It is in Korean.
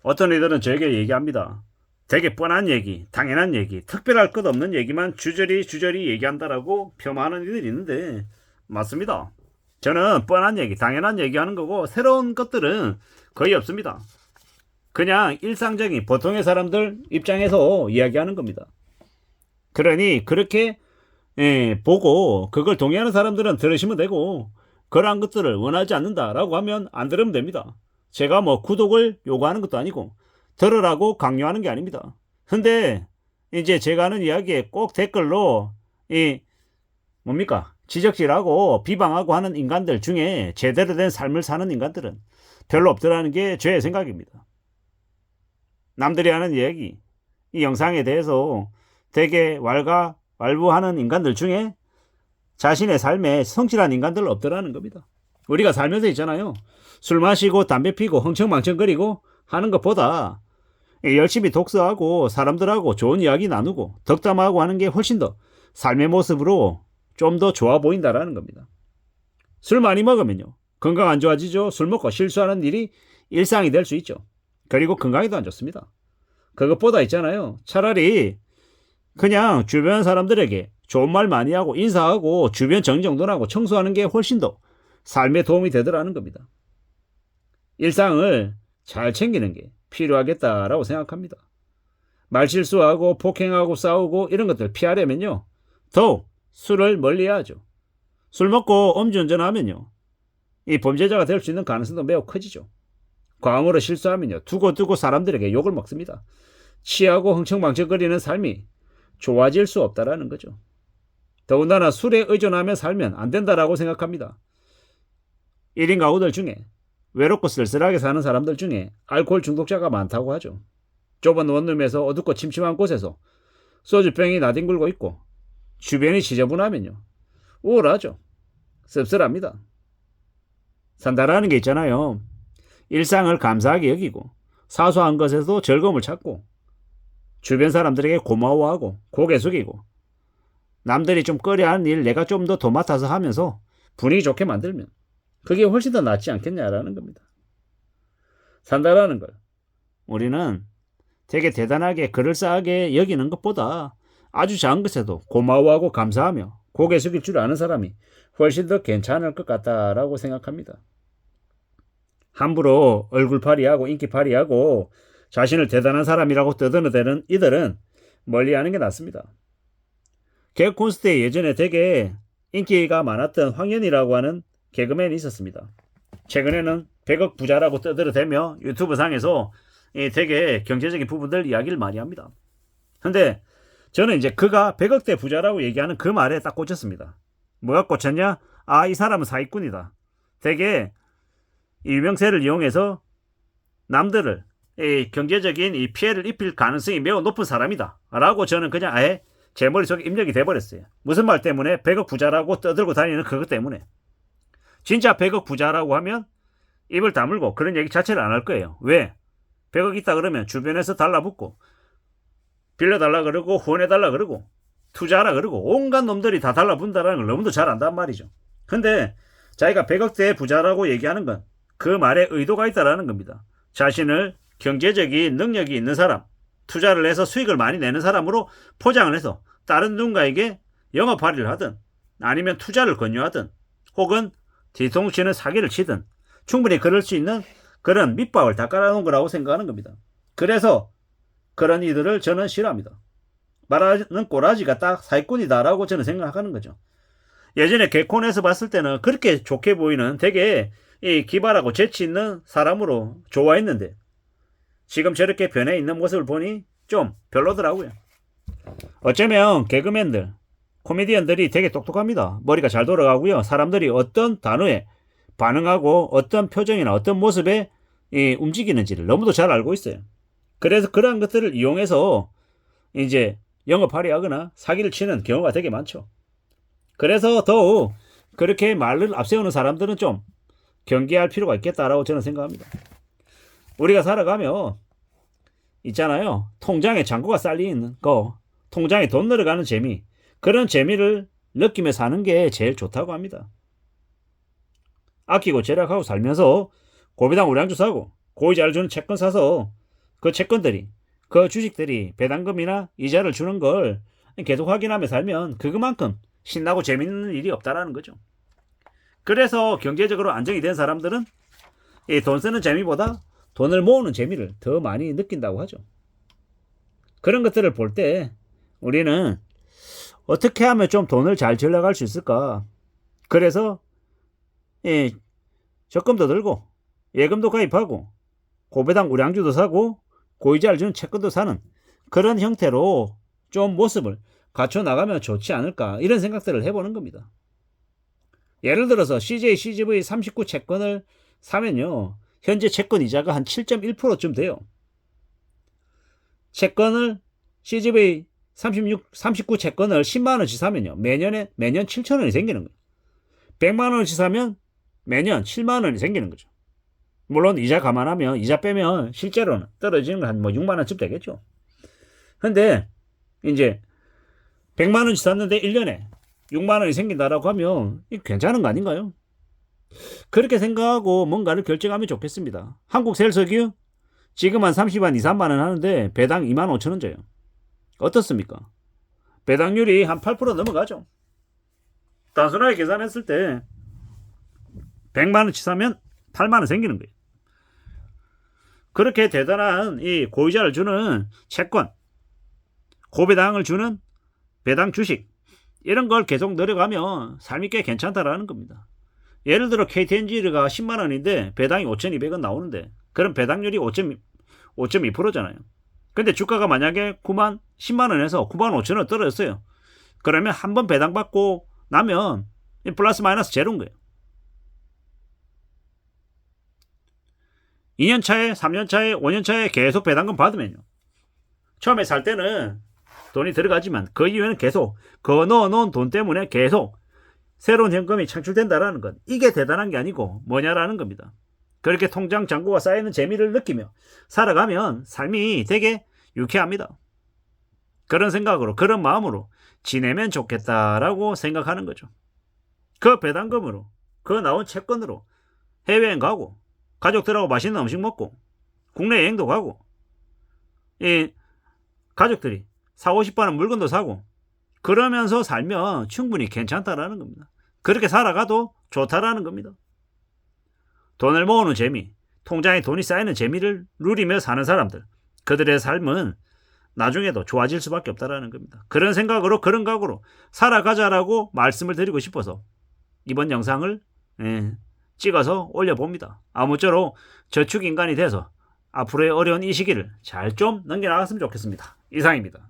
어떤 이들은 저에게 얘기합니다. 되게 뻔한 얘기, 당연한 얘기, 특별할 것 없는 얘기만 주저리 얘기한다라고 폄하하는 이들이 있는데 맞습니다. 저는 뻔한 얘기, 당연한 얘기하는 거고 새로운 것들은 거의 없습니다. 그냥 일상적인 보통의 사람들 입장에서 이야기하는 겁니다. 그러니 그렇게 보고 그걸 동의하는 사람들은 들으시면 되고 그러한 것들을 원하지 않는다라고 하면 안 들으면 됩니다. 제가 뭐 구독을 요구하는 것도 아니고 들으라고 강요하는 게 아닙니다. 근데 이제 제가 하는 이야기에 꼭 댓글로 이 뭡니까 지적질하고 비방하고 하는 인간들 중에 제대로 된 삶을 사는 인간들은 별로 없더라는 게 제 생각입니다. 남들이 하는 이야기, 이 영상에 대해서 되게 왈가왈부하는 인간들 중에 자신의 삶에 성실한 인간들 없더라는 겁니다. 우리가 살면서 있잖아요. 술 마시고 담배 피고 흥청망청거리고 하는 것보다 열심히 독서하고 사람들하고 좋은 이야기 나누고 덕담하고 하는 게 훨씬 더 삶의 모습으로 좀 더 좋아 보인다라는 겁니다. 술 많이 먹으면요. 건강 안 좋아지죠. 술 먹고 실수하는 일이 일상이 될 수 있죠. 그리고 건강에도 안 좋습니다. 그것보다 있잖아요. 차라리 그냥 주변 사람들에게 좋은 말 많이 하고 인사하고 주변 정리정돈하고 청소하는 게 훨씬 더 삶에 도움이 되더라는 겁니다. 일상을 잘 챙기는 게 필요하겠다라고 생각합니다. 말실수하고 폭행하고 싸우고 이런 것들 피하려면요. 더욱 술을 멀리해야죠. 술 먹고 음주운전하면요. 이 범죄자가 될 수 있는 가능성도 매우 커지죠. 과음으로 실수하면요. 두고 사람들에게 욕을 먹습니다. 취하고 흥청망청거리는 삶이 좋아질 수 없다라는 거죠. 더군다나 술에 의존하며 살면 안 된다라고 생각합니다. 1인 가구들 중에 외롭고 쓸쓸하게 사는 사람들 중에 알코올 중독자가 많다고 하죠. 좁은 원룸에서 어둡고 침침한 곳에서 소주병이 나뒹굴고 있고 주변이 지저분하면요. 우울하죠. 씁쓸합니다. 산다라는 게 있잖아요. 일상을 감사하게 여기고 사소한 것에도 즐거움을 찾고 주변 사람들에게 고마워하고 고개 숙이고 남들이 좀 꺼려하는 일 내가 좀 더 도맡아서 하면서 분위기 좋게 만들면 그게 훨씬 더 낫지 않겠냐라는 겁니다. 산다라는 걸 우리는 되게 대단하게 그럴싸하게 여기는 것보다 아주 작은 것에도 고마워하고 감사하며 고개 숙일 줄 아는 사람이 훨씬 더 괜찮을 것 같다라고 생각합니다. 함부로 얼굴팔이하고 인기팔이하고 자신을 대단한 사람이라고 떠드는 이들은 멀리하는 게 낫습니다. 개그 콘서트에 예전에 되게 인기가 많았던 황현이라고 하는 개그맨이 있었습니다. 최근에는 100억 부자라고 떠들어대며 유튜브 상에서 되게 경제적인 부분들 이야기를 많이 합니다. 근데 저는 이제 그가 100억대 부자라고 얘기하는 그 말에 딱 꽂혔습니다. 뭐가 꽂혔냐? 아, 이 사람은 사기꾼이다. 되게 유명세를 이용해서 남들을 경제적인 이 피해를 입힐 가능성이 매우 높은 사람이다 라고 저는 그냥 아예 제 머릿속에 입력이 돼버렸어요. 무슨 말 때문에? 100억 부자라고 떠들고 다니는 그것 때문에. 진짜 100억 부자라고 하면 입을 다물고 그런 얘기 자체를 안 할 거예요. 왜? 100억 있다 그러면 주변에서 달라붙고 빌려달라 그러고 후원해달라 그러고 투자하라 그러고 온갖 놈들이 다 달라붙는다는 걸 너무도 잘 안단 말이죠. 근데 자기가 100억대 부자라고 얘기하는 건 그 말에 의도가 있다라는 겁니다. 자신을 경제적인 능력이 있는 사람, 투자를 해서 수익을 많이 내는 사람으로 포장을 해서 다른 누군가에게 영업할의를 하든 아니면 투자를 권유하든 혹은 뒤통수치는 사기를 치든 충분히 그럴 수 있는 그런 밑밥을 다 깔아놓은 거라고 생각하는 겁니다. 그래서 그런 이들을 저는 싫어합니다. 말하는 꼬라지가 딱 사기꾼이다라고 저는 생각하는 거죠. 예전에 개콘에서 봤을 때는 그렇게 좋게 보이는 되게 기발하고 재치 있는 사람으로 좋아했는데 지금 저렇게 변해 있는 모습을 보니 좀 별로더라고요. 어쩌면 개그맨들, 코미디언들이 되게 똑똑합니다. 머리가 잘 돌아가고요. 사람들이 어떤 단어에 반응하고 어떤 표정이나 어떤 모습에 움직이는지를 너무도 잘 알고 있어요. 그래서 그러한 것들을 이용해서 이제 영업하려 하거나 사기를 치는 경우가 되게 많죠. 그래서 더욱 그렇게 말을 앞세우는 사람들은 좀 경계할 필요가 있겠다라고 저는 생각합니다. 우리가 살아가며 있잖아요. 통장에 잔고가 쌓여있는 거, 통장에 돈 늘어가는 재미, 그런 재미를 느끼며 사는 게 제일 좋다고 합니다. 아끼고 절약하고 살면서 고비당 우량주 사고 고이자를 주는 채권 사서 그 채권들이, 그 주식들이 배당금이나 이자를 주는 걸 계속 확인하며 살면 그것만큼 신나고 재밌는 일이 없다라는 거죠. 그래서 경제적으로 안정이 된 사람들은 이 돈 쓰는 재미보다 돈을 모으는 재미를 더 많이 느낀다고 하죠. 그런 것들을 볼 때 우리는 어떻게 하면 좀 돈을 잘 절약할 수 있을까? 그래서 적금도 들고 예금도 가입하고 고배당 우량주도 사고 고이자를 주는 채권도 사는 그런 형태로 좀 모습을 갖춰 나가면 좋지 않을까, 이런 생각들을 해보는 겁니다. 예를 들어서 CJ, CGV 39 채권을 사면요, 현재 채권 이자가 한 7.1%쯤 돼요. 채권을 CGV 39 채권을 10만원씩 사면요, 매년 7천원이 생기는 거예요. 100만원씩 사면 매년 7만원이 생기는 거죠. 물론 이자 감안하면, 이자 빼면 실제로는 떨어지는 건 한 6만원쯤 되겠죠. 근데 이제 100만원씩 샀는데 1년에 6만원이 생긴다라고 하면 괜찮은 거 아닌가요? 그렇게 생각하고 뭔가를 결정하면 좋겠습니다. 한국셀석유 지금 한 30만 2, 3만원 하는데 배당 2만 5천원 줘요. 어떻습니까? 배당률이 한 8% 넘어가죠. 단순하게 계산했을 때 100만원치 사면 8만원 생기는 거예요. 그렇게 대단한 이 고이자를 주는 채권, 고배당을 주는 배당 주식, 이런 걸 계속 늘어가면 삶이 꽤 괜찮다라는 겁니다. 예를 들어 KTNG가 10만원인데 배당이 5,200원 나오는데, 그럼 배당률이 5.2%잖아요. 근데 주가가 만약에 10만원에서 9만 5천원 떨어졌어요. 그러면 한 번 배당 받고 나면 플러스 마이너스 제로인 거예요. 2년 차에, 3년 차에, 5년 차에 계속 배당금 받으면요, 처음에 살 때는 돈이 들어가지만 그 이후에는 계속 그 넣어놓은 돈 때문에 계속 새로운 현금이 창출된다라는 건, 이게 대단한 게 아니고 뭐냐라는 겁니다. 그렇게 통장 잔고가 쌓이는 재미를 느끼며 살아가면 삶이 되게 유쾌합니다. 그런 생각으로, 그런 마음으로 지내면 좋겠다라고 생각하는 거죠. 그 배당금으로, 그 나온 채권으로 해외여행 가고, 가족들하고 맛있는 음식 먹고, 국내 여행도 가고, 이 가족들이 사고 싶어하는 물건도 사고, 그러면서 살면 충분히 괜찮다라는 겁니다. 그렇게 살아가도 좋다라는 겁니다. 돈을 모으는 재미, 통장에 돈이 쌓이는 재미를 누리며 사는 사람들, 그들의 삶은 나중에도 좋아질 수밖에 없다라는 겁니다. 그런 생각으로, 그런 각오로 살아가자라고 말씀을 드리고 싶어서 이번 영상을 찍어서 올려봅니다. 아무쪼록 저축인간이 돼서 앞으로의 어려운 이 시기를 잘 좀 넘겨나갔으면 좋겠습니다. 이상입니다.